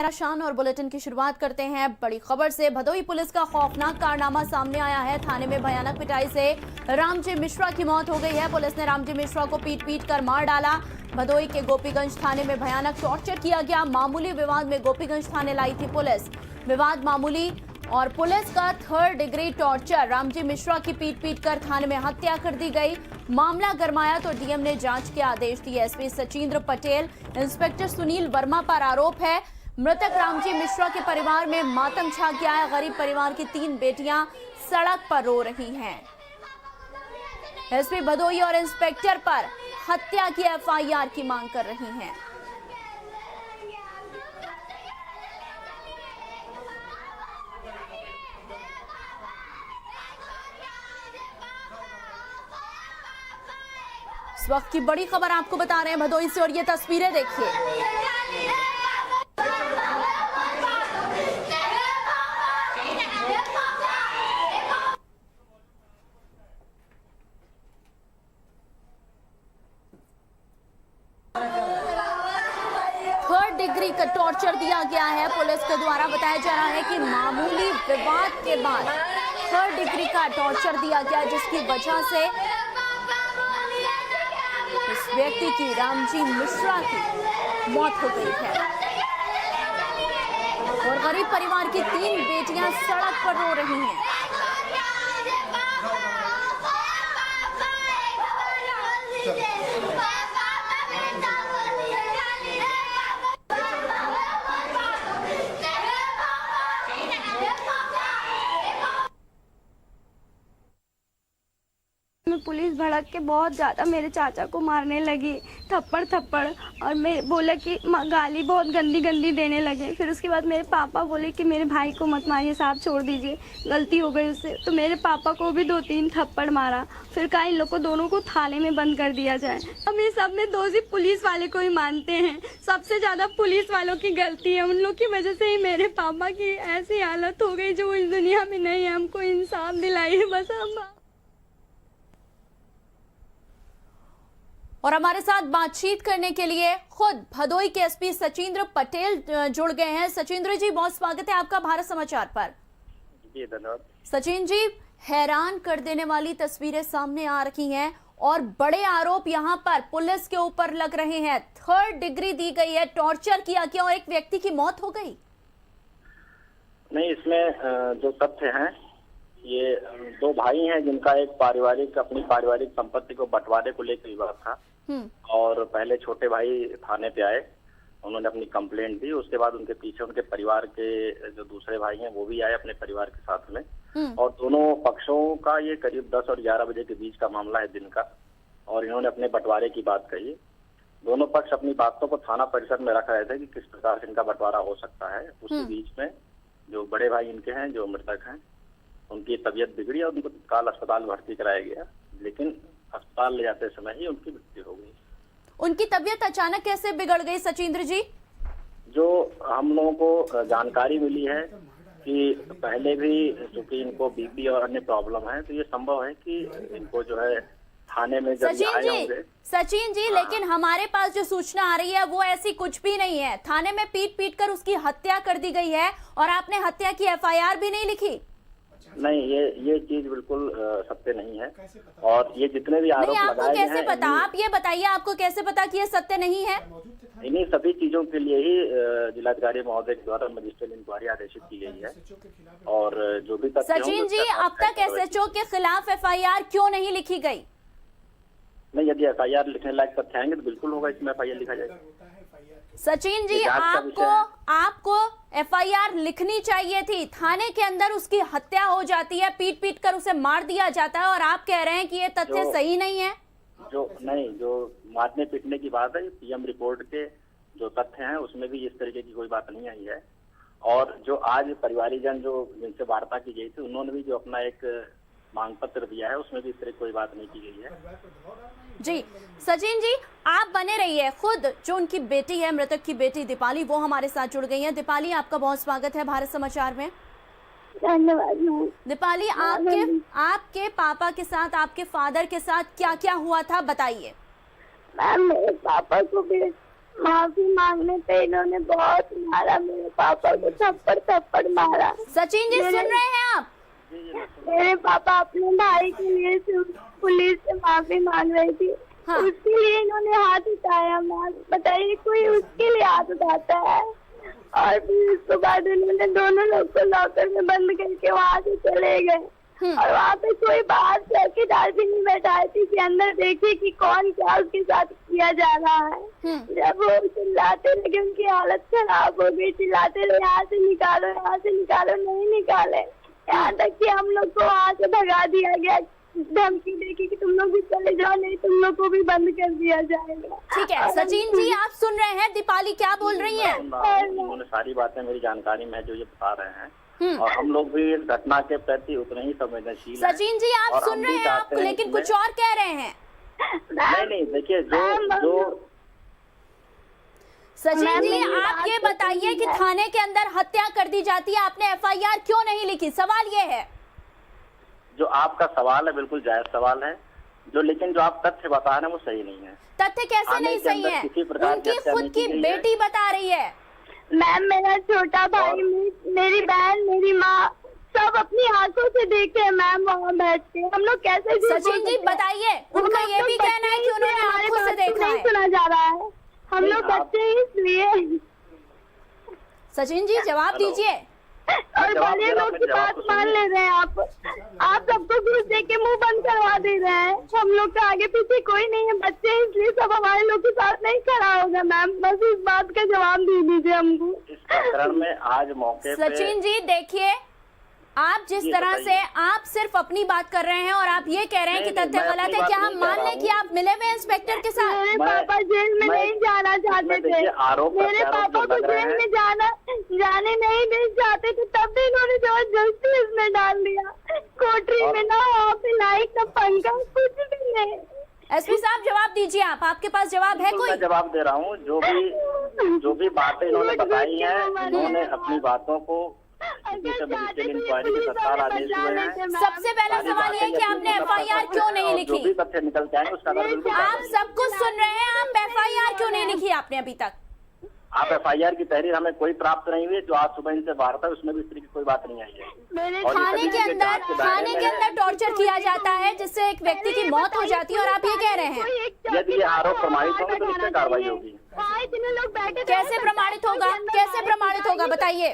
शान और बुलेटिन की शुरुआत करते हैं बड़ी खबर से। भदोही पुलिस का खौफनाक कारनामा सामने आया है। थाने में भयानक पिटाई से रामजी मिश्रा की मौत हो गई है। पुलिस ने रामजी मिश्रा को पीट कर मार डाला। भदोही के गोपीगंज थाने में भयानक टॉर्चर किया गया। मामूली विवाद में गोपीगंज थाने लाई थी पुलिस। विवाद मामूली और पुलिस का 3rd degree torture. Ramji Mishra की पीट कर थाने में हत्या कर दी गई। मामला गरमाया तो डीएम ने जांच के आदेश दिए। एसपी सचिंद्र पटेल, इंस्पेक्टर सुनील वर्मा पर आरोप है। मृतक रामजी मिश्रा के परिवार में मातम छा गया है। गरीब परिवार की 3 बेटियां सड़क पर रो रही हैं। एसपी भदोही और इंस्पेक्टर पर हत्या की एफआईआर की मांग कर रही हैं। इस वक्त की बड़ी खबर आपको बता रहे हैं भदोही से, और ये तस्वीरें देखिए। डिग्री का टॉर्चर दिया गया है। पुलिस के द्वारा बताया जा रहा है कि मामूली विवाद के बाद 3rd डिग्री का टॉर्चर दिया गया, जिसकी वजह से इस व्यक्ति की, रामजी मिश्रा की मौत हो गई है। और गरीब परिवार की 3 बेटियां सड़क पर रो रही हैं। पुलिस भड़क के बहुत ज़्यादा मेरे चाचा को मारने लगी, थप्पड़ और मैं बोला कि गाली बहुत गंदी देने लगे। फिर उसके बाद मेरे पापा बोले कि मेरे भाई को मत मारिए साहब, छोड़ दीजिए, गलती हो गई उससे। तो मेरे पापा को भी 2-3 थप्पड़ मारा। फिर कहा इन लोग को दोनों को थाने में बंद कर दिया जाए। अब ये सब में दोषी पुलिस वाले को ही मानते हैं। सबसे ज़्यादा पुलिस वालों की गलती है। उन लोग की वजह से ही मेरे पापा की ऐसी हालत हो गई जो इस दुनिया में नहीं है। हमको इंसाफ दिलाइए बस। हम और हमारे साथ बातचीत करने के लिए खुद भदोही के एसपी सचिंद्र पटेल जुड़ गए हैं। सचिंद्र जी, बहुत स्वागत है आपका भारत समाचार पर। जी धन्यवाद। सचिन जी, हैरान कर देने वाली तस्वीरें सामने आ रही हैं और बड़े आरोप यहां पर पुलिस के ऊपर लग रहे हैं। 3rd डिग्री दी गई है, टॉर्चर किया गया और एक व्यक्ति की मौत हो गई। नहीं, इसमें जो तथ्य हैं, ये 2 भाई हैं जिनका एक अपनी पारिवारिक संपत्ति को बंटवारे को लेकर विवाद था। और पहले छोटे भाई थाने पे आए, उन्होंने अपनी कंप्लेंट दी। उसके बाद उनके पीछे उनके परिवार के जो दूसरे भाई हैं वो भी आए अपने परिवार के साथ में। और दोनों पक्षों का ये करीब 10 और 11 बजे के बीच का मामला है दिन का। और इन्होंने अपने बंटवारे की बात कही। दोनों पक्ष अपनी बातों को थाना परिसर में रख रहे थे कि किस प्रकार से इनका बंटवारा हो सकता है। उसी बीच में जो बड़े भाई इनके हैं, जो मृतक हैं, उनकी तबीयत बिगड़ी और उनको तत्काल अस्पताल भर्ती कराया गया। लेकिन अस्पताल ले जाते समय ही उनकी मृत्यु हो गई। उनकी तबीयत अचानक कैसे बिगड़ गई सचिंद्र जी? जो हम लोगों को जानकारी मिली है कि पहले भी चूंकि इनको बीपी और अन्य प्रॉब्लम है, तो ये संभव है कि इनको जो है थाने में जब आए होंगे। सचिन जी, लेकिन हमारे पास जो सूचना आ रही है वो ऐसी कुछ भी नहीं है। थाने में पीट कर उसकी हत्या कर दी गई है और आपने हत्या की एफआईआर भी नहीं लिखी। नहीं, ये चीज बिल्कुल सत्य नहीं है। और ये जितने भी आरोप लगाए आपको कैसे पता? आप ये बताइए, आपको कैसे पता कि ये सत्य नहीं है? इन्हीं सभी चीजों के लिए ही जिलाधिकारी महोदय के द्वारा मजिस्ट्रेट इंक्वायरी आदेशित की गई है। और जो भी तथ्य सचिन जी, अब तक एसएचओ के खिलाफ एफआईआर क्यों नहीं लिखी गई? नहीं, यदि एफआईआर लिखने लायक तथ्य आएंगे तो बिल्कुल होगा, इसमें एफआईआर लिखा जाएगा। सचिन जी, आपको एफआईआर लिखनी चाहिए थी। थाने के अंदर उसकी हत्या हो जाती है, पीट कर उसे मार दिया जाता है और आप कह रहे हैं कि ये तथ्य सही नहीं है। जो मारने पीटने की बात है, पीएम रिपोर्ट के जो तथ्य हैं उसमें भी इस तरीके की कोई बात नहीं आई है। और जो आज परिवारीजन जो जिनसे वार्ता की गई थी, उन्होंने भी जो अपना एक मांग पत्र दिया है, उसमें भी इस तरह कोई बात नहीं की गई है। जी सचिन जी, आप बने रहिए। खुद जो उनकी बेटी है, मृतक की बेटी दीपाली, वो हमारे साथ जुड़ गई हैं। दीपाली, आपका बहुत स्वागत है भारत समाचार में। धन्यवाद। दीपाली, आपके पापा के साथ, आपके फादर के साथ क्या क्या हुआ था, बताइए। मैम, मेरे पापा को भी माफी मांगने पे इन्होंने बहुत मारा, मेरे पापा को थप्पड़ थप्पड़ मारा। सचिन जी सुन रहे हैं आप? मेरे पापा अपने भाई के लिए पुलिस से माफी मांग रही थी। हाँ। उसके लिए इन्होंने हाथ उठाया। मैम बताइए, कोई उसके लिए हाथ उठाता है? और फिर उसके बाद उन्होंने दोनों लोग को लॉकर में बंद करके वहाँ से चले गए। और वहाँ पे कोई बाहर चौकीदार भी नहीं बैठाए थे कि अंदर देखिए कि कौन क्या उसके साथ किया जा रहा है। जब वो चिल्लाते लगे, उनकी हालत खराब हो गई, चिल्लाते रहे यहाँ से निकालो, यहाँ से निकालो, नहीं निकाले। यहाँ तक कि हम लोग को वहाँ से भगा दिया गया, धमकी देके कि तुम लोग भी चले जाओ, नहीं तुम लोग को भी बंद कर दिया जाएगा। ठीक है सचिन जी, आप सुन रहे हैं दीपाली क्या बोल रही हैं? उन्होंने सारी बातें मेरी जानकारी में जो ये बता रहे हैं, और हम लोग भी इस घटना के प्रति उतने ही संवेदनशील हैं। सचिन जी आप सुन रहे हैं, आप लेकिन कुछ और कह रहे हैं। नहीं देखिए, जो सचिन जी आप ये बताइए कि थाने के अंदर हत्या कर दी जाती है, आपने FIR क्यों नहीं लिखी? सवाल ये है। जो आपका सवाल है बिल्कुल जायज सवाल है, लेकिन जो आप तथ्य बता रहे हैं वो सही नहीं है। तथ्य कैसे नहीं सही है? उनकी खुद की बेटी बता रही है। मैम मेरा छोटा भाई, मेरी बहन, मेरी माँ सब अपनी आंखों से देखे हैं मैम वहाँ बैठ के। हम लोग कैसे? सचिन जी बताइए, उनका ये भी कहना है कि उन्होंने आंखों से देखा है। सुना जा रहा है, हम लोग बच्चे ही इसलिए। सचिन जी जवाब दीजिए। और बड़े लोग की बात मान ले रहे हैं आप सबको घूस दे के मुंह बंद करवा दे रहे हैं। हम लोग का आगे पीछे कोई नहीं है, बच्चे इसलिए सब हमारे लोग के साथ नहीं खड़ा होगा। मैम बस इस बात का जवाब दे दीजिए हमको। इस प्रकरण में आज मौके पे सचिन जी देखिए, आप जिस तरह से आप सिर्फ अपनी बात कर रहे हैं और आप ये कह रहे हैं कि तथ्य गलत है, क्या हम मान लें कि आप मिले हुए इंस्पेक्टर के साथ? मेरे पापा जेल में नहीं जाना चाहते थे। मेरे पापा को जेल में जाने नहीं दे चाहते थे, तब भी इन्होंने जबरदस्ती इसमें डाल दिया। कोठरी में ना वहाँ पे लाइट ना पंखा, कुछ भी नहीं। SP साहब जवाब दीजिए, आपके पास जवाब है कोई? मैं जवाब दे रहा हूँ। जो भी बातें इन्होंने बताई है, इन्होंने अपनी बातों को इंक्वायरी के तत्काल आदेश हुए हैं। सबसे पहला सवाल ये कि आपने FIR क्यों नहीं लिखी? जो भी तथ्य निकल के आएंगे उसका बिल्कुल आप सब कुछ सुन रहे हैं, आप FIR क्यों नहीं लिखी आपने अभी तक? आप FIR की तहरीर हमें कोई प्राप्त नहीं हुई। जो आज सुबह इनसे वार्ता है उसमें भी इस तरह की कोई बात नहीं आई है। थाने के अंदर टॉर्चर किया जाता है जिससे एक व्यक्ति की मौत हो जाती है और आप ये कह रहे हैं? यदि ये आरोप प्रमाणित होंगे तो इस पर कार्रवाई होगी। कैसे प्रमाणित होगा? कैसे प्रमाणित होगा बताइए?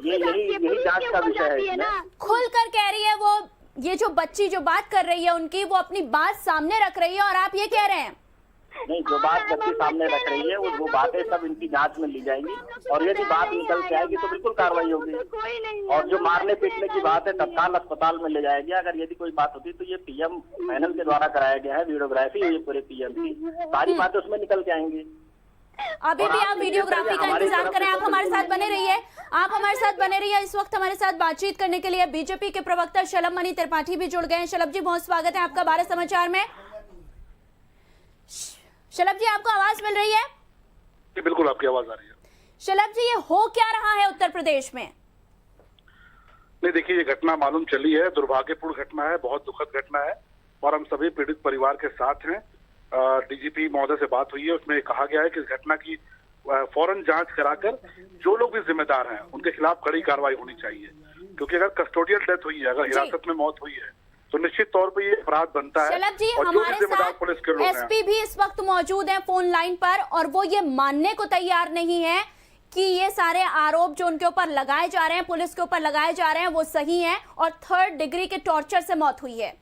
यही जांच का विषय है। खुल कर कह रही है वो, ये जो बच्ची जो बात कर रही है उनकी, वो अपनी बात सामने रख रही है और आप ये कह रहे हैं? नहीं, जो बात बच्ची सामने रख रही है वो बातें सब इनकी जांच में ली जाएंगी, और यदि बात निकल के आएगी तो बिल्कुल कार्रवाई होगी। और जो मारने पीटने की बात है तत्काल अस्पताल में ले जाएगी। अगर यदि कोई बात होती तो ये PM पैनल के द्वारा कराया गया है, वीडियोग्राफी हुई पूरे PM की, सारी बातें उसमें निकल के आएंगी। अभी भी आप वीडियोग्राफी का इंतजार करें, आप हमारे साथ बने रहिए, आप हमारे साथ बने रहिए। इस वक्त हमारे साथ बातचीत करने के लिए BJP के प्रवक्ता शलभ मणि त्रिपाठी भी जुड़ गए हैं। शलभ जी बहुत स्वागत है आपका भारत समाचार में। शलभ जी आपको आवाज मिल रही है? जी बिल्कुल, आपकी आवाज आ रही है। शलभ जी ये हो क्या रहा है उत्तर प्रदेश में? नहीं देखिए, ये घटना मालूम चली है, दुर्भाग्यपूर्ण घटना है, बहुत दुखद घटना है, और हम सभी पीड़ित परिवार के साथ हैं। DGP महोदय से बात हुई है, उसमें कहा गया है कि इस घटना की फौरन जांच कराकर जो लोग भी जिम्मेदार हैं उनके खिलाफ कड़ी कार्रवाई होनी चाहिए। क्योंकि अगर कस्टोडियल डेथ हुई है, अगर हिरासत में मौत हुई है, तो निश्चित तौर पे ये अपराध बनता है। शलभ जी और हमारे साथ पुलिस के लोग SP भी इस वक्त मौजूद हैं फोन लाइन पर, और वो ये मानने को तैयार नहीं है कि ये सारे आरोप जो उनके ऊपर लगाए जा रहे हैं, पुलिस के ऊपर लगाए जा रहे हैं, वो सही है और 3rd डिग्री के टॉर्चर से मौत हुई है।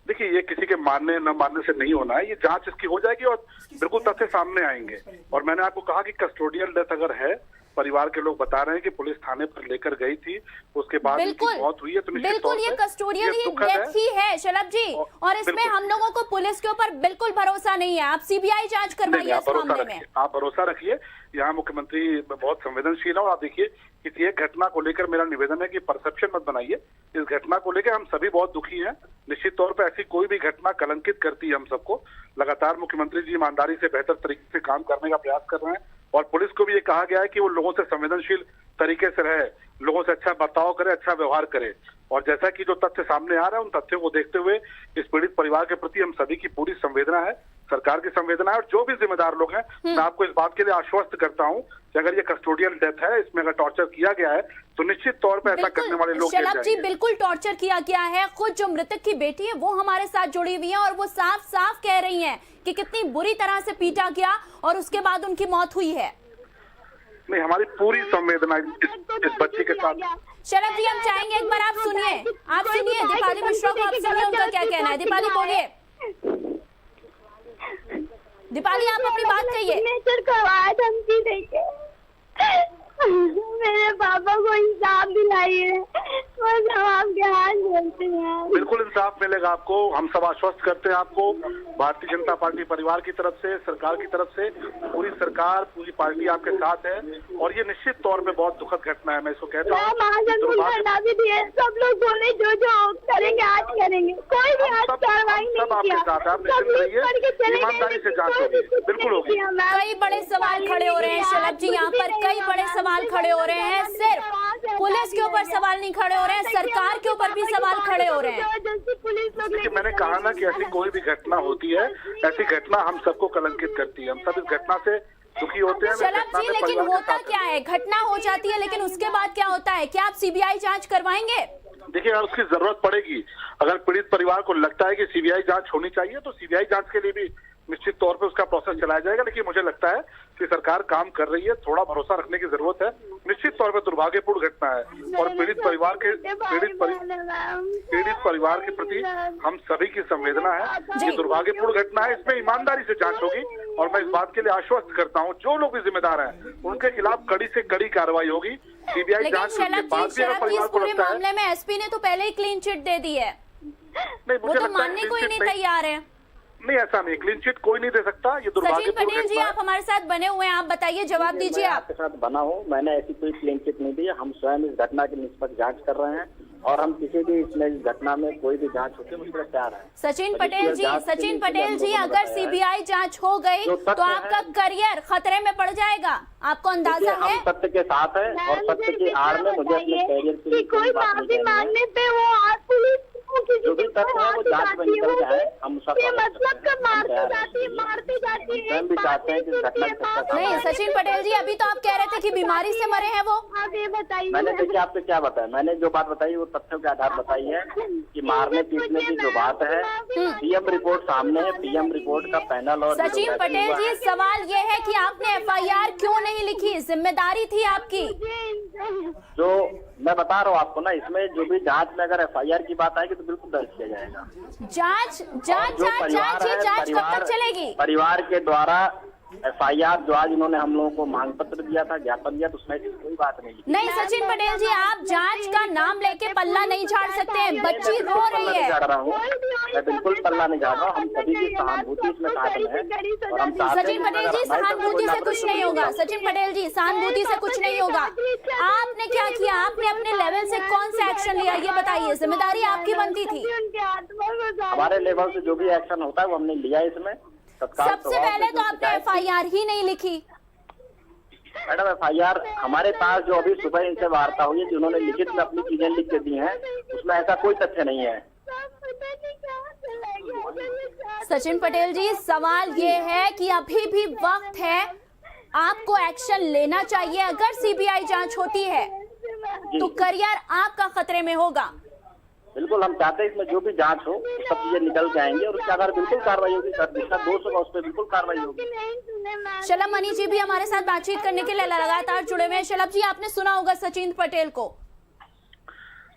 देखिए, ये किसी के मानने न मानने से नहीं होना है, ये जांच इसकी हो जाएगी और बिल्कुल तथ्य सामने आएंगे। और मैंने आपको कहा कि कस्टोडियल डेथ अगर है, परिवार के लोग बता रहे हैं कि पुलिस थाने पर लेकर गई थी, उसके बाद उनकी मौत हुई है, तो बिल्कुल ये कस्टोडियल डेथ ही है शलभ जी। और इसमें हम लोगों को पुलिस के ऊपर बिल्कुल भरोसा नहीं है। आप CBI जांच करवाइए इस मामले में। आप भरोसा रखिए, यहाँ मुख्यमंत्री बहुत संवेदनशील है। और आप देखिए, किसी एक घटना को लेकर मेरा निवेदन है कि परसेप्शन मत बनाइए। इस घटना को लेकर हम सभी बहुत दुखी हैं। निश्चित तौर पर ऐसी कोई भी घटना कलंकित करती है हम सबको। लगातार मुख्यमंत्री जी ईमानदारी से बेहतर तरीके से काम करने का प्रयास कर रहे हैं, और पुलिस को भी ये कहा गया है कि वो लोगों से संवेदनशील तरीके से रहे, लोगों से अच्छा बर्ताव करे, अच्छा व्यवहार करे। और जैसा कि जो तथ्य सामने आ रहा है, उन तथ्यों को देखते हुए इस पीड़ित परिवार के प्रति हम सभी की पूरी संवेदना है सरकार की संवेदना है और जो भी जिम्मेदार लोग हैं मैं आपको इस बात के लिए आश्वस्त करता हूं कि अगर ये कस्टोडियल डेथ है, इसमें अगर टॉर्चर किया गया है तो निश्चित तौर पे ऐसा करने वाले लोग शलभ जी बिल्कुल टॉर्चर किया गया है। खुद जो मृतक की बेटी है वो हमारे साथ जुड़ी हुई है और वो साफ साफ कह रही हैं कि कितनी बुरी तरह से पीटा गया और उसके बाद उनकी मौत हुई है। नहीं, हमारी पूरी संवेदना इस बच्ची के साथ। शलभ जी हम चाहेंगे एक बार आप सुनिए दीपाली मिश्रा को, आप सुनिए उनका क्या कहना है। दीपाली बोलिए। दीपाली आप अपनी बात कहिए। धमकी देके मेरे पापा को इंसाफ दिलाइए, बस हम आपके हाथ जोड़ते हैं। बिल्कुल इंसाफ मिलेगा आपको, हम सब आश्वस्त करते हैं आपको। भारतीय जनता पार्टी परिवार की तरफ से, सरकार की तरफ से, पूरी सरकार पूरी पार्टी आपके साथ है और ये निश्चित तौर पे बहुत दुखद घटना है। मैं इसको कहता हूँ भी दिए, सब लोग बोले जो करेंगे आज करेंगे, कोई भी आज कार्रवाई नहीं किया। ईमानदारी से जांच होगी, बिल्कुल होगी। कई बड़े सवाल खड़े हो रहे हैं शलभ जी, यहाँ पर कई बड़े सवाल खड़े हो रहे हैं। सिर्फ पुलिस के ऊपर सवाल नहीं खड़े हो रहे हैं, सरकार के ऊपर भी सवाल खड़े हो रहे हैं। देखिए मैंने कहा ना कि ऐसी कोई भी घटना होती है, ऐसी घटना हम सबको कलंकित करती है। हम सब इस घटना से दुखी होते हैं। शलभ जी लेकिन होता क्या है, घटना हो जाती है लेकिन उसके बाद क्या होता है? क्या आप सीबीआई जांच करवाएंगे? देखिए अगर उसकी जरूरत पड़ेगी, अगर पीड़ित परिवार को लगता है कि सीबीआई जांच होनी चाहिए तो सीबीआई जांच के लिए भी निश्चित तौर पे उसका प्रोसेस चलाया जाएगा। लेकिन मुझे लगता है कि सरकार काम कर रही है, थोड़ा भरोसा रखने की जरूरत है। निश्चित तौर पे दुर्भाग्यपूर्ण घटना है और पीड़ित परिवार के प्रति हम सभी की संवेदना है। ये दुर्भाग्यपूर्ण घटना है, इसमें ईमानदारी से जांच होगी और मैं इस बात के लिए आश्वस्त करता हूँ जो लोग भी जिम्मेदार हैं उनके खिलाफ कड़ी से कड़ी कार्रवाई होगी। सीबीआई जांच के बाद भी अगर परिवार को लगता है, मामले में एसपी ने तो पहले ही क्लीन चिट दे दी है, वो तो मानने को ही नहीं तैयार है। नहीं ऐसा नहीं, क्लीन चिट कोई नहीं दे सकता। ये सचिन पटेल जी आप हमारे साथ बने हुए हैं, आप बताइए, जवाब दीजिए। आप आपके साथ बना हूँ, मैंने ऐसी कोई क्लीन चिट नहीं दी है। हम स्वयं इस घटना की निष्पक्ष जांच कर रहे हैं और हम किसी भी इस घटना में कोई भी जांच होती है मुझे तैयार है। सचिन पटेल जी अगर सीबीआई जांच हो गई तो आपका करियर खतरे में पड़ जाएगा, आपको अंदाजा है? हम सत्य के साथ है और सत्य की आड़ में मुझे अपने करियर की कोई माफी मांगने पे वो आज पुलिस जो भी तथ्य है वो जांच में निकल जाए। हम मतलब का मारते जाती है हम भी चाहते हैं कि घटना नहीं। सचिन पटेल जी अभी तो आप कह रहे थे कि बीमारी से मरे हैं वो, आप ये बताइए। मैंने देखिए आपसे क्या बताया, मैंने जो बात बताई वो तथ्यों के आधार बताई है कि मारने पीटने की जो बात है पीएम रिपोर्ट सामने है, पीएम रिपोर्ट का पैनल। और सचिन पटेल जी सवाल ये है कि आपने एफआईआर क्यों नहीं लिखी? जिम्मेदारी थी आपकी। जो मैं बता रहा हूँ आपको ना, इसमें जो भी जांच में अगर एफआईआर की बात आएगी तो बिल्कुल दर्ज किया जाएगा। जांच कब तक चलेगी? परिवार के द्वारा एफआईआर जो आज इन्होंने हम लोगों को मांग पत्र दिया था, ज्ञापन दिया, तो उसमें कोई बात नहीं। सचिन पटेल जी आप जांच का नाम लेके पल्ला नहीं झाड़ सकते हैं, बच्ची रो रही है। मैं बिल्कुल पल्ला नहीं झाड़ रहा हूँ, हम सभी की सहानुभूति इसमें साथ है और हम सचिन पटेल जी सहानुभूति से कुछ नहीं होगा। सचिन पटेल जी सहानुभूति से कुछ नहीं होगा। आपने क्या किया? आपने अपने लेवल से कौन सा एक्शन लिया ये बताइए, जिम्मेदारी आपकी बनती थी। हमारे लेवल से जो भी एक्शन होता है वो हमने लिया इसमें। सबसे पहले तो आपने एफआईआर ही नहीं लिखी। मैडम एफआईआर हमारे पास जो अभी सुबह इनसे वार्ता हुई है, जिन्होंने लिखित में अपनी चीजें लिख के दी हैं, उसमें ऐसा कोई तथ्य नहीं है। सचिन पटेल जी सवाल ये है कि अभी भी वक्त है, आपको एक्शन लेना चाहिए। अगर सीबीआई जांच होती है तो करियर आपका खतरे में होगा। बिल्कुल हम चाहते हैं इसमें जो भी जांच हो सब चीजें निकल के आएंगे और उसके आधार बिल्कुल कार्रवाई होगी। सर जिसका दोष होगा उस पर बिल्कुल कार्रवाई होगी। शलभ मनी जी भी हमारे साथ बातचीत करने के लिए लगातार जुड़े हुए हैं। शलभ जी आपने सुना होगा सचिन पटेल को।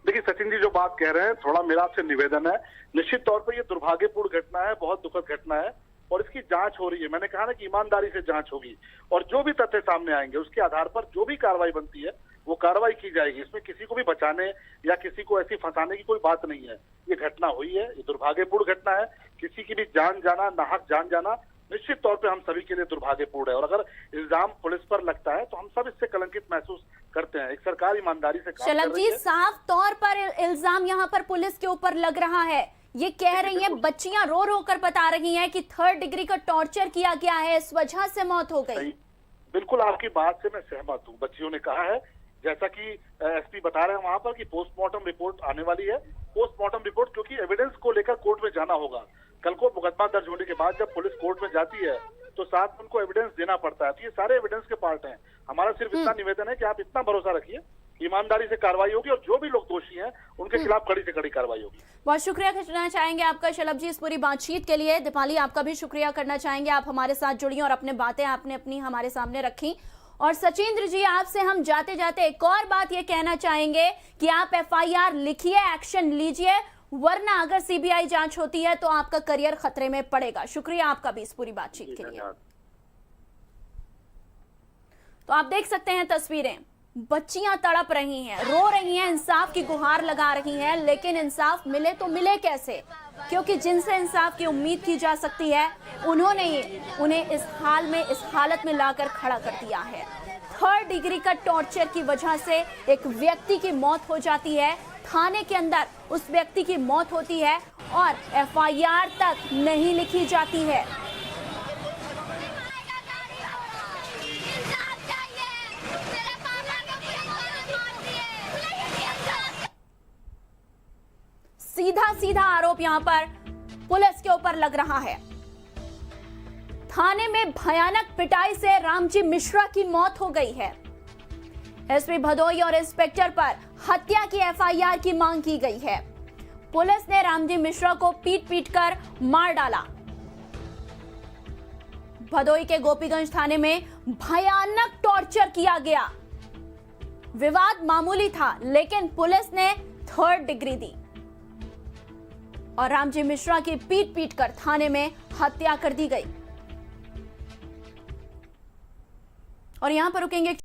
देखिए सचिन जी जो बात कह रहे हैं, थोड़ा मेरा आपसे निवेदन है, निश्चित तौर पर ये दुर्भाग्यपूर्ण घटना है, बहुत दुखद घटना है और इसकी जांच हो रही है। मैंने कहा ना कि ईमानदारी से जांच होगी और जो भी तथ्य सामने आएंगे उसके आधार पर जो भी कार्रवाई बनती है वो कार्रवाई की जाएगी। इसमें किसी को भी बचाने या किसी को ऐसी फंसाने की कोई बात नहीं है। ये घटना हुई है, ये दुर्भाग्यपूर्ण घटना है। किसी की भी जान जाना, नाहक जान जाना निश्चित तौर पे हम सभी के लिए दुर्भाग्यपूर्ण है और अगर इल्जाम पुलिस पर लगता है तो हम सब इससे कलंकित महसूस करते हैं। एक सरकार ईमानदारी से काम शलभ जी साफ तौर पर इल्जाम यहाँ पर पुलिस के ऊपर लग रहा है। ये कह रही हैं, बच्चियां रो रो कर बता रही हैं कि 3rd डिग्री का टॉर्चर किया गया है, इस वजह से मौत हो गई। बिल्कुल आपकी बात से मैं सहमत हूँ। बच्चियों ने कहा है, जैसा कि एसपी बता रहे हैं वहां पर कि पोस्टमार्टम रिपोर्ट आने वाली है। पोस्टमार्टम रिपोर्ट क्योंकि एविडेंस को लेकर कोर्ट में जाना होगा, कल को मुकदमा दर्ज होने के बाद जब पुलिस कोर्ट में जाती है तो साथ में उनको एविडेंस देना पड़ता है। तो ये सारे एविडेंस के पार्ट हैं। हमारा सिर्फ इतना निवेदन है कि आप इतना भरोसा रखिए, ईमानदारी से कार्रवाई होगी और जो भी लोग दोषी हैं उनके खिलाफ कड़ी से कड़ी कार्रवाई होगी। बहुत शुक्रिया करना चाहेंगे आपका शलभ जी इस पूरी बातचीत के लिए। दीपाली, आपका भी शुक्रिया करना चाहेंगे, आप हमारे साथ जुड़ी और अपने बातें आपने अपनी हमारे सामने रखी। और सचिंद्र जी, आपसे हम जाते जाते एक और बात ये कहना चाहेंगे कि आप FIR लिखिए, एक्शन लीजिए, वरना अगर CBI जांच होती है तो आपका करियर खतरे में पड़ेगा। शुक्रिया आपका भी इस पूरी बातचीत के लिए। तो आप देख सकते हैं तस्वीरें, बच्चियां तड़प रही हैं, रो रही हैं, इंसाफ की गुहार लगा रही हैं, लेकिन इंसाफ मिले तो मिले कैसे? क्योंकि जिनसे इंसाफ की उम्मीद की जा सकती है उन्होंने ही उन्हें इस हाल में, इस हालत में लाकर खड़ा कर दिया है। 3rd डिग्री का टॉर्चर की वजह से एक व्यक्ति की मौत हो जाती है, थाने के अंदर उस व्यक्ति की मौत होती है और FIR तक नहीं लिखी जाती है। सीधा सीधा आरोप यहां पर पुलिस के ऊपर लग रहा है। थाने में भयानक पिटाई से रामजी मिश्रा की मौत हो गई है। SP भदोई और इंस्पेक्टर पर हत्या की FIR की मांग की गई है। पुलिस ने रामजी मिश्रा को पीट कर मार डाला। भदोई के गोपीगंज थाने में भयानक टॉर्चर किया गया। विवाद मामूली था, लेकिन पुलिस ने 3rd डिग्री दी और रामजी मिश्रा की पीट कर थाने में हत्या कर दी गई। और यहां पर रुकेंगे।